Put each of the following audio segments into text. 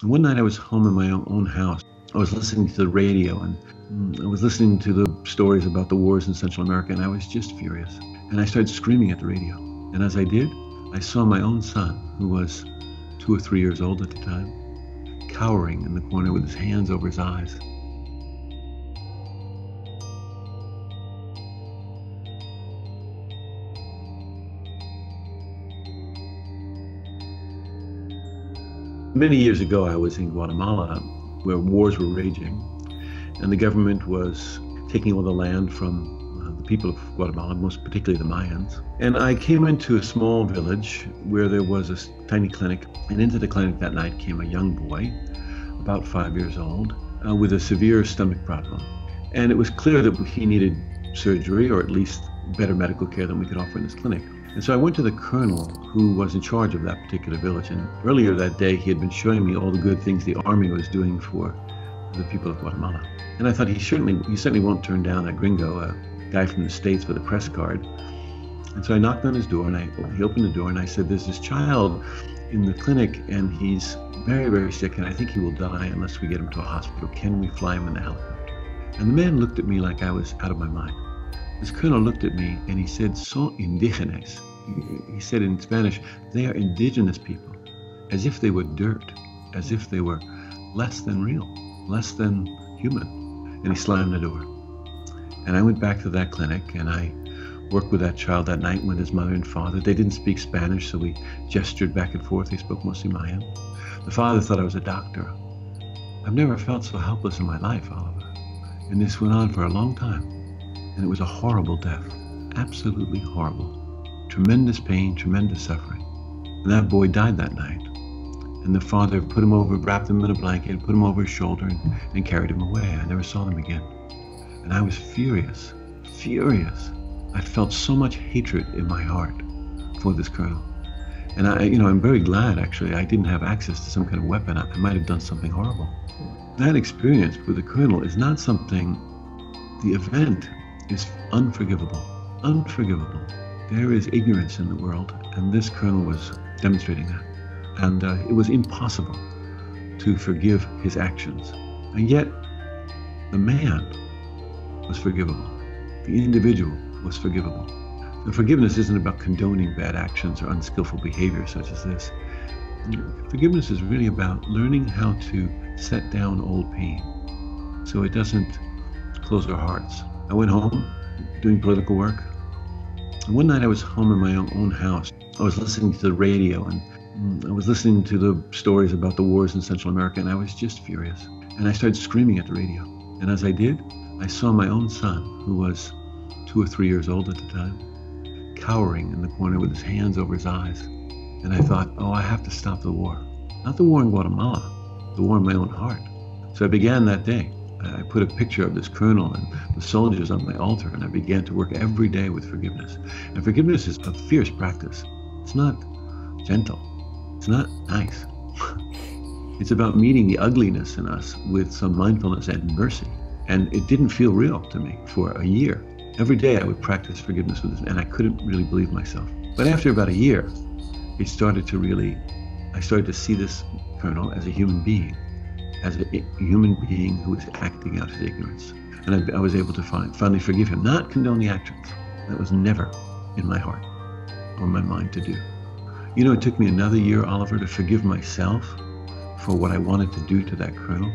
And one night I was home in my own house. I was listening to the radio and I was listening to the stories about the wars in Central America, and I was just furious. And I started screaming at the radio. And as I did, I saw my own son, who was 2 or 3 years old at the time, cowering in the corner with his hands over his eyes. Many years ago, I was in Guatemala, where wars were raging, and the government was taking all the land from the people of Guatemala, most particularly the Mayans. And I came into a small village where there was a tiny clinic, and into the clinic that night came a young boy, about 5 years old, with a severe stomach problem. And it was clear that he needed surgery, or at least better medical care than we could offer in this clinic. And so I went to the colonel who was in charge of that particular village. And earlier that day, he had been showing me all the good things the army was doing for the people of Guatemala. And I thought he certainly won't turn down a gringo, a guy from the States with a press card. And so I knocked on his door, and he opened the door, and I said, "There's this child in the clinic, and he's very, very sick, and I think he will die unless we get him to a hospital. Can we fly him in the helicopter?" And the man looked at me like I was out of my mind. This colonel looked at me and he said, "Son indígenas." He said in Spanish, "They are indigenous people," as if they were dirt, as if they were less than real, less than human. And he slammed the door. And I went back to that clinic, and I worked with that child that night with his mother and father. They didn't speak Spanish, so we gestured back and forth. They spoke mostly Mayan. The father thought I was a doctor. I've never felt so helpless in my life, Oliver. And this went on for a long time. And it was a horrible death, absolutely horrible. Tremendous pain, tremendous suffering. And that boy died that night. And the father put him over, wrapped him in a blanket, put him over his shoulder, and carried him away. I never saw them again. And I was furious, furious. I felt so much hatred in my heart for this colonel. And I'm very glad, actually, I didn't have access to some kind of weapon. I might have done something horrible. That experience with the colonel is not something, the event is unforgivable, unforgivable. There is ignorance in the world, and this colonel was demonstrating that. And it was impossible to forgive his actions. And yet, the man was forgivable. The individual was forgivable. And forgiveness isn't about condoning bad actions or unskillful behavior such as this. Forgiveness is really about learning how to set down old pain so it doesn't close our hearts. I went home doing political work. And one night I was home in my own house. I was listening to the radio, and I was listening to the stories about the wars in Central America, and I was just furious. And I started screaming at the radio. And as I did, I saw my own son, who was 2 or 3 years old at the time, cowering in the corner with his hands over his eyes. And I thought, oh, I have to stop the war. Not the war in Guatemala, the war in my own heart. So I began that day. I put a picture of this colonel and the soldiers on my altar, and I began to work every day with forgiveness. And forgiveness is a fierce practice. It's not gentle. It's not nice. It's about meeting the ugliness in us with some mindfulness and mercy. And it didn't feel real to me for a year. Every day I would practice forgiveness with this, and I couldn't really believe myself. But after about a year, I started to see this colonel as a human being. As a human being who was acting out his ignorance. And I was able to finally forgive him, not condone the actions. That was never in my heart or my mind to do. You know, it took me another year, Oliver, to forgive myself for what I wanted to do to that colonel.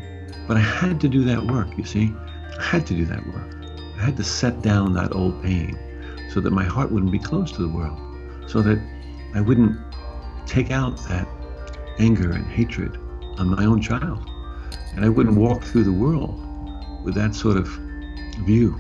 But I had to do that work, you see. I had to do that work. I had to set down that old pain so that my heart wouldn't be closed to the world, so that I wouldn't take out that anger and hatred on my own child. And I wouldn't walk through the world with that sort of view.